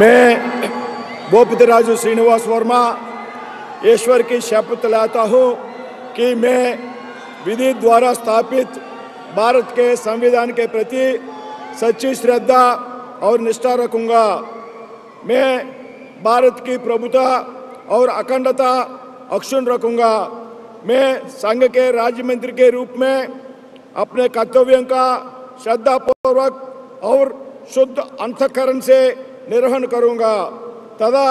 मैं भूपतिराजु श्रीनिवास वर्मा ईश्वर की शपथ लेता हूँ कि मैं विधि द्वारा स्थापित भारत के संविधान के प्रति सच्ची श्रद्धा और निष्ठा रखूंगा। मैं भारत की प्रभुता और अखंडता अक्षुण्ण रखूंगा। मैं संघ के राज्य मंत्री के रूप में अपने कर्तव्यों का श्रद्धापूर्वक और शुद्ध अंतःकरण से निर्वहन करूंगा तथा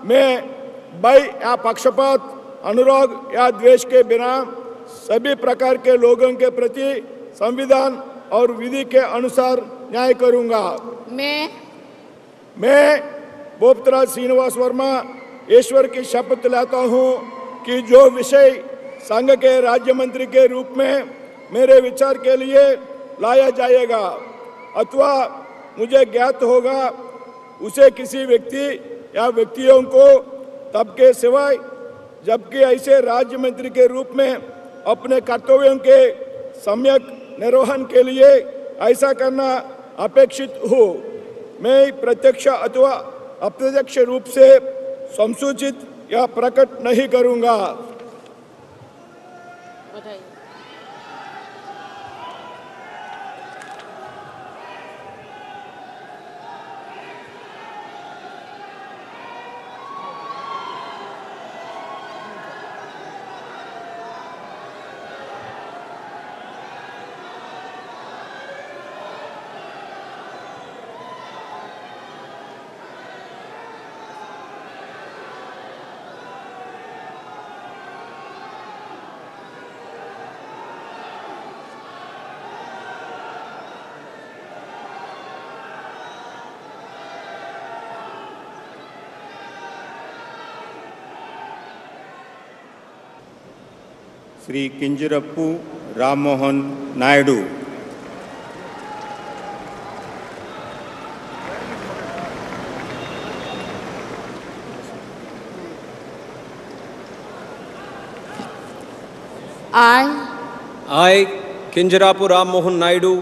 मैं भय या पक्षपात, अनुराग या द्वेष के बिना सभी प्रकार के लोगों के प्रति संविधान और विधि के अनुसार न्याय करूंगा। मैं भूपतिराज श्रीनिवास वर्मा ईश्वर की शपथ लेता हूं कि जो विषय संघ के राज्य मंत्री के रूप में मेरे विचार के लिए लाया जाएगा अथवा मुझे ज्ञात होगा उसे किसी व्यक्ति या व्यक्तियों को तब के सिवाय जबकि ऐसे राज्य मंत्री के रूप में अपने कर्तव्यों के सम्यक निर्वहन के लिए ऐसा करना अपेक्षित हो मैं प्रत्यक्ष अथवा अप्रत्यक्ष रूप से संसूचित या प्रकट नहीं करूंगा। Shri किंजरप्पू Rammohan Naidu. I, Kinjarapu Ram Mohan Naidu,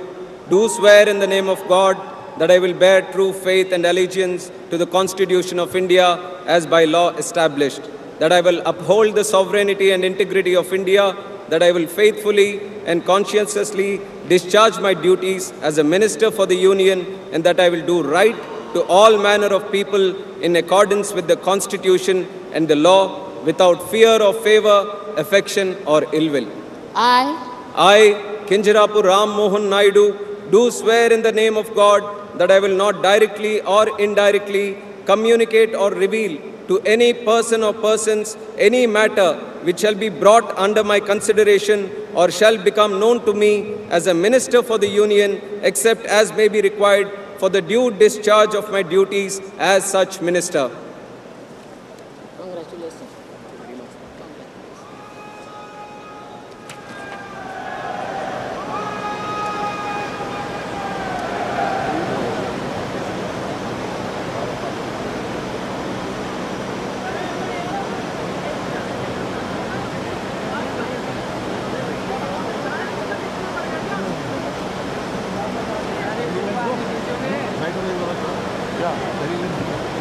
do swear in the name of God that I will bear true faith and allegiance to the Constitution of India as by law established, that I will uphold the sovereignty and integrity of India, that I will faithfully and conscientiously discharge my duties as a Minister for the Union, and that I will do right to all manner of people in accordance with the Constitution and the law, without fear of favor, affection or ill will. I, Kinjarapu Ram Mohan Naidu, do swear in the name of God that I will not directly or indirectly communicate or reveal to any person or persons any matter which shall be brought under my consideration or shall become known to me as a Minister for the Union, except as may be required for the due discharge of my duties as such Minister. Yeah, very good.